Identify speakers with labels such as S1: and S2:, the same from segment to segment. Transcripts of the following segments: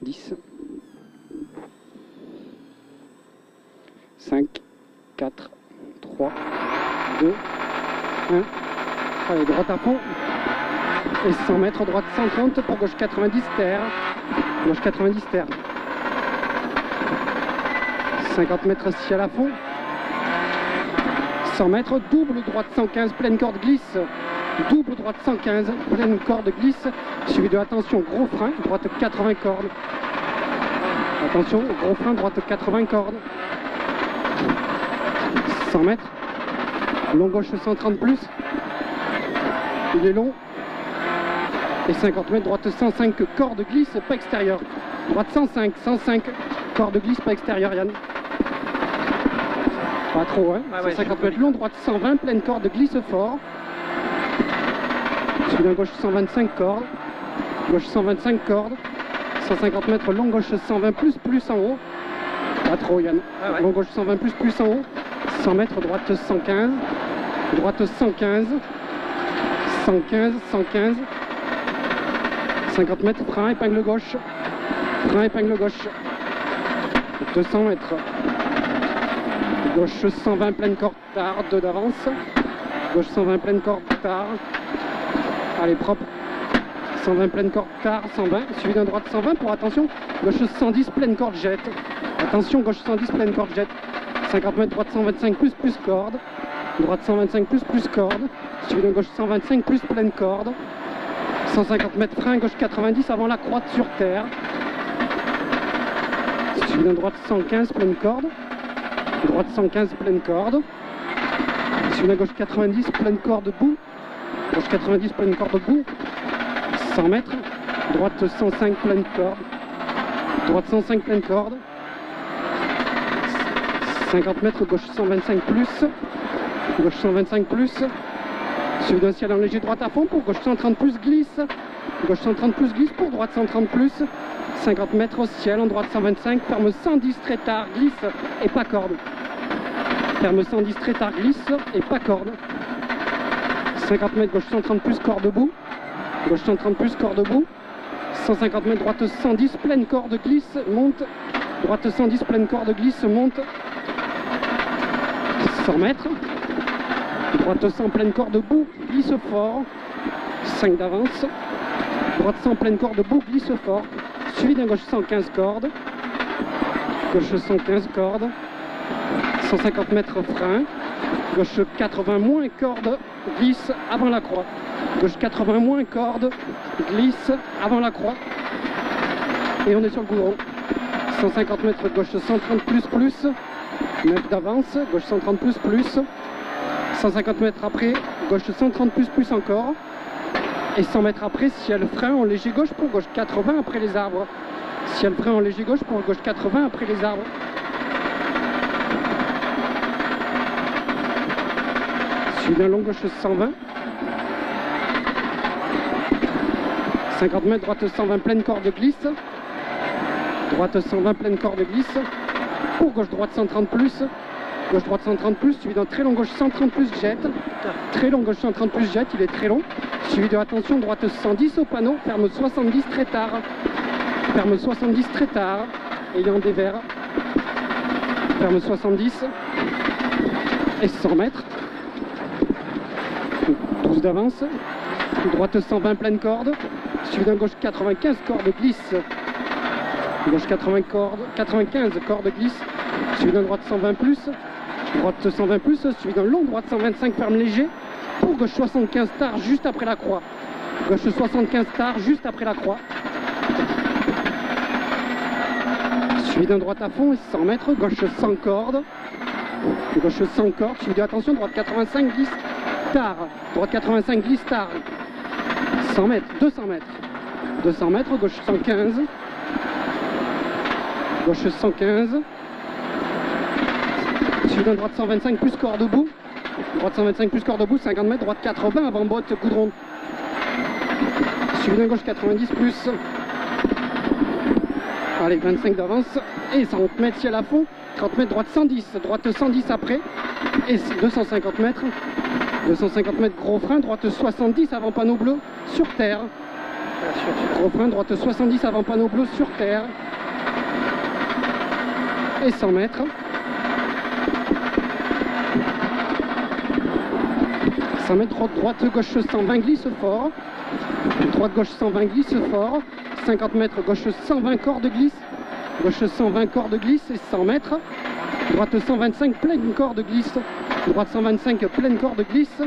S1: 10, 5, 4, 3, 2, 1. Allez, droite à fond. Et 100 mètres, droite 130 pour gauche 90, terre. Gauche 90, terre. 50 mètres ciel à fond. 100 mètres, double droite 115, pleine corde glisse. Double droite 115, pleine corde glisse. Suivi de attention, gros frein, droite 80 cordes. Attention, gros frein, droite 80 cordes. 100 mètres. Long gauche 130 plus. Il est long. Et 50 mètres, droite 105, corde glisse, pas extérieure. Droite 105, 105, corde glisse, pas extérieure, Yann. Pas trop, hein. 150 mètres long, droite 120, pleine corde glisse fort. Suivi d'un gauche 125 cordes. Gauche 125 cordes. 150 mètres long, gauche 120 plus en haut. Pas trop, Yann. Long gauche 120 plus en haut. 100 mètres, droite 115. Droite 115. 115, 115. 50 mètres, frein, épingle gauche. Frein, épingle gauche. 200 mètres. Gauche 120, pleine corde tard, 2 d'avance. Gauche 120, pleine corde tard. Allez, propre. 120, pleine corde tard, 120. Suivi d'un droite 120 pour attention. Gauche 110, pleine corde jette. Attention, gauche 110, pleine corde jette. 50 mètres, droite 125 plus corde. Droite 125 plus corde. Suivi d'un gauche 125 plus pleine corde. 150 mètres frein, gauche 90 avant la croix sur terre. Suivi d'un droite 115, pleine corde. Droite 115, pleine corde. Suivi d'un gauche 90, pleine corde bout. Gauche 90, pleine corde bout. 100 mètres. Droite 105, pleine corde. Droite 105, pleine corde. 50 mètres, gauche 125 plus. Gauche 125 plus. Suivi d'un ciel en léger, droite à fond pour gauche 130 plus glisse. Gauche 130 plus glisse pour droite 130 plus. 50 mètres au ciel en droite 125. Ferme 110 très tard, glisse et pas corde. Ferme 110 très tard, glisse et pas corde. 50 mètres, gauche 130 plus, corde debout. Gauche 130 plus, corde debout. 150 mètres, droite 110, pleine corde glisse, monte. Droite 110, pleine corde glisse, monte. 100 mètres. Droite 100, pleine corde debout, glisse fort. 5 d'avance. Droite 100, pleine corde debout, glisse fort. Suivi d'un gauche 115 cordes. Gauche 115 cordes. 150 mètres frein. Gauche 80 moins corde, glisse avant la croix. Gauche 80 moins corde, glisse avant la croix. Et on est sur le goudron. 150 mètres, gauche 130 plus. 9 d'avance, gauche 130 plus. 150 mètres après, gauche 130 plus encore. Et 100 mètres après, ciel frein en léger gauche pour gauche 80 après les arbres. Ciel frein en léger gauche pour gauche 80 après les arbres. Suivi d'un long gauche 120. 50 mètres, droite 120, pleine corde glisse. Droite 120, pleine corde glisse. Pour gauche droite 130 plus. Gauche droite 130 plus, suivi d'un très long gauche 130 plus jette. Très long gauche 130 plus jette, il est très long. Suivi de attention, droite 110 au panneau, ferme 70 très tard. Ferme 70 très tard, ayant des verres. Ferme 70. Et 100 mètres. 12 d'avance. Droite 120, pleine corde. Suivi d'un gauche 95, corde glisse. Gauche 80 corde, 95 corde glisse. Suivi d'un droite 120 plus. Droite 120 plus, suivi d'un long droite 125 ferme léger. Pour gauche 75 tard juste après la croix. Gauche 75 tard juste après la croix. Suivi d'un droite à fond, 100 mètres, gauche 100 cordes. Gauche 100 cordes, suivi de attention, droite 85 glisse tard. Droite 85 glisse tard. 100 mètres, 200 mètres. 200 mètres, gauche 115. Gauche 115. Suivi d'un droite 125 plus corde debout. Droite 125 plus corde debout, 50 mètres, droite 80 avant botte goudron. Suivi d'un gauche 90 plus. Allez, 25 d'avance. Et 100 mètres ciel à fond. 30 mètres, droite 110. Droite 110 après. Et 250 mètres. 250 mètres gros frein. Droite 70 avant panneau bleu sur terre. Gros frein, droite 70 avant panneau bleu sur terre. Et 100 mètres. 100 mètres, droite gauche 120 glisse fort. Droite gauche 120 glisse fort. 50 mètres, gauche 120 corps de glisse. Gauche 120 corps de glisse et 100 mètres. Droite 125 pleine corps de glisse. Droite 125 pleine corps de glisse.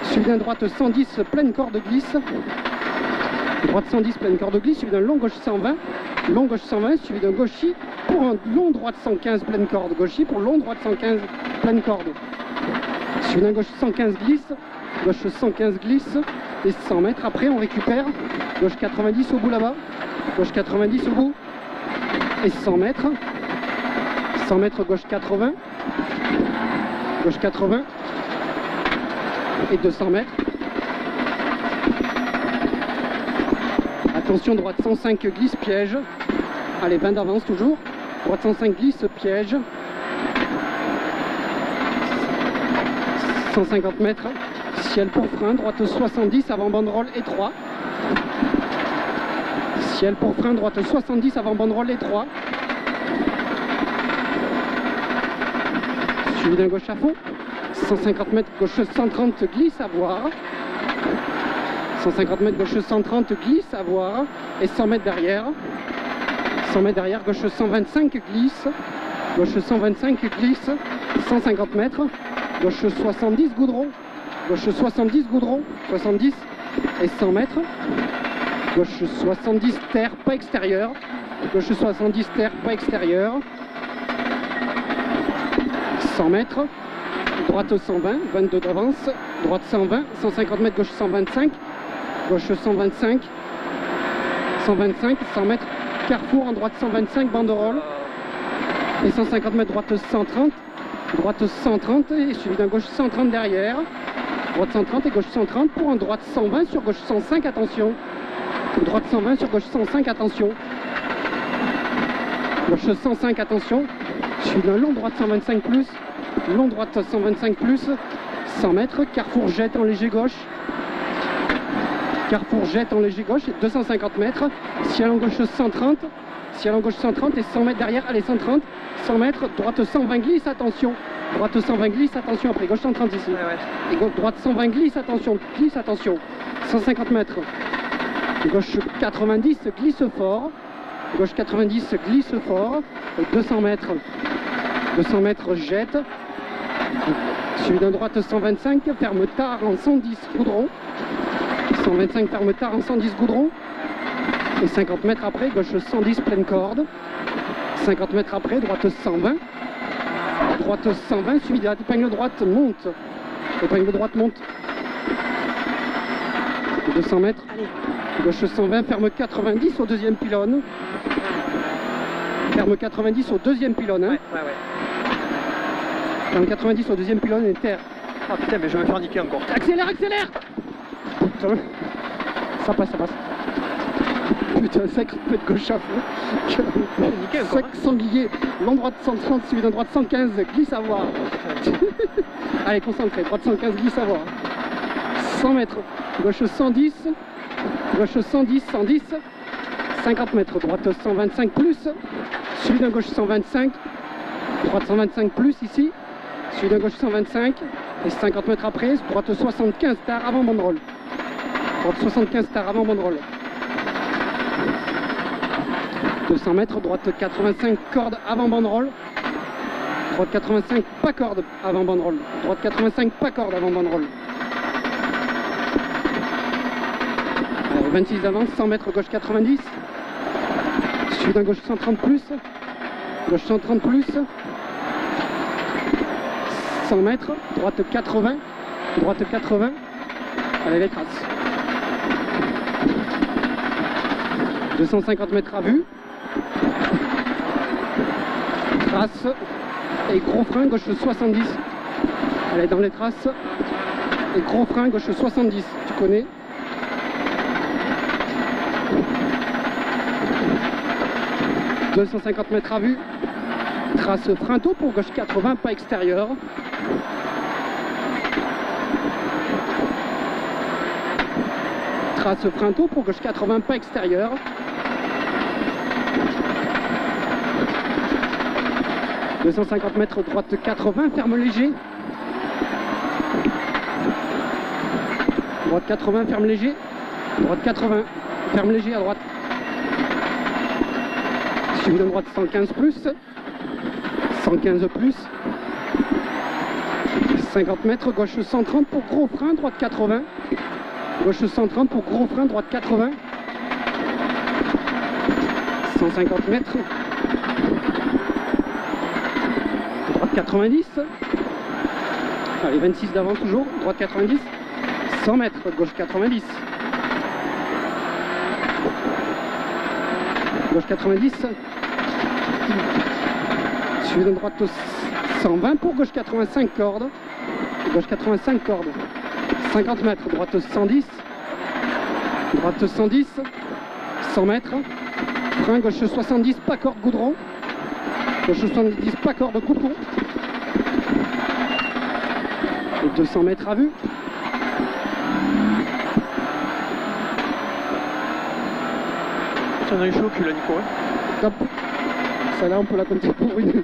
S1: Suivi d'un droite 110 pleine corps de glisse. Droite 110 pleine corps de glisse. Suivi d'un long gauche 120. Long gauche 120 suivi d'un gauchis pour un long droite 115 pleine corde. Gauchis pour long droite 115 pleine corde. Suivi d'un gauche 115 glisse. Gauche 115 glisse. Et 100 mètres après on récupère. Gauche 90 au bout là-bas. Gauche 90 au bout. Et 100 mètres. 100 mètres gauche 80. Gauche 80. Et 200 mètres. Attention, droite 105 glisse piège. Allez, 20 d'avance toujours. Droite 105 glisse piège. 150 mètres. Ciel pour frein. Droite 70 avant banderole étroit. Ciel pour frein. Droite 70 avant banderole étroit. Suivi d'un gauche à fond. 150 mètres gauche 130 glisse à voir. 150 mètres gauche 130 glisse à voir. Et 100 mètres derrière. 100 mètres derrière gauche 125 glisse. Gauche 125 glisse. 150 mètres. Gauche 70 goudron. Gauche 70 goudron. 70 et 100 mètres. Gauche 70 terre pas extérieur. Gauche 70 terre pas extérieur. 100 mètres. Droite 120, 22 d'avance. Droite 120, 150 mètres gauche 125. Gauche 125. 125, 100 mètres. Carrefour en droite 125, banderole. Et 150 mètres droite 130. Droite 130 et suivi d'un gauche 130 derrière. Droite 130 et gauche 130 pour un droite 120 sur gauche 105, attention. Droite 120 sur gauche 105, attention. Gauche 105, attention. Suivi d'un long droite 125 plus. Long droite 125 plus. 100 mètres. Carrefour jette en léger gauche. Carrefour jette en léger gauche et 250 mètres. Ciel en gauche 130. Ciel en gauche 130 et 100 mètres derrière. Allez, 130. 100 mètres. Droite 120 glisse, attention. Droite 120 glisse, attention. Après, gauche 130 ici. Et gauche, droite 120 glisse, attention. Glisse, attention. 150 mètres. Gauche 90 glisse fort. Gauche 90 glisse fort. Et 200 mètres. 200 mètres jette. Suivi d'un droite 125, ferme tard en 110 goudron. 125 ferme tard en 110 goudron. Et 50 mètres après, gauche 110 pleine corde. 50 mètres après, droite 120. Droite 120, suivi de l'épingle droite monte. L'épingle droite monte. 200 mètres. Gauche 120, ferme 90 au deuxième pylône. Ferme 90 au deuxième pylône. Hein. Ferme 90 au deuxième pylône et terre.
S2: Ah putain, mais je vais me faire niquer encore.
S1: Accélère, accélère. Putain. Ça passe, ça passe. Putain, sacré peu de gauche à fond.
S2: Nickel, encore.
S1: 5 sanglier. Long droite 130, suivi d'un droite 115, glisse à voir. Allez, concentré. Droite 115, glisse à voir. 100 mètres. Gauche 110. Gauche 110, 110. 50 mètres. Droite 125 plus. Suivi d'un gauche 125. Droite 125 plus ici. Suivi d'un gauche 125. Et 50 mètres après, droite 75 tard avant banderole. Droite 75 tard avant banderole. 200 mètres, droite 85 corde avant banderole. Droite 85 pas corde avant banderole. Droite 85 pas corde avant banderole. 26 d'avance, 100 mètres gauche 90. Suivi d'un gauche 130 plus. Gauche 130 plus. 100 mètres, droite 80. Droite 80. Allez, les traces. 250 mètres à vue. Trace. Et gros frein gauche 70. Allez, dans les traces. Et gros frein gauche 70. Tu connais. « 250 mètres à vue, trace frinto pour gauche 80, pas extérieur. Trace frein tôt pour gauche 80, pas extérieur. « 250 mètres, droite 80, ferme léger. Droite 80, ferme léger. Droite 80, ferme léger à droite. Suivi de droite 115 plus. 115 plus. 50 mètres, gauche 130 pour gros frein, droite 80. Gauche 130 pour gros frein, droite 80. 150 mètres. Droite 90. Allez, 26 d'avance toujours, droite 90. 100 mètres, gauche 90. Gauche 90. Suivi de droite 120 pour gauche 85 cordes. Gauche 85 cordes. 50 mètres, droite 110. Droite 110. 100 mètres. Frein gauche 70, pas corde goudron. Gauche 70, pas corde coupon. Et 200 mètres à vue.
S2: Ça en a eu chaud cul là, Nico. Hein.
S1: Top. Celle-là, on peut la compter pour une.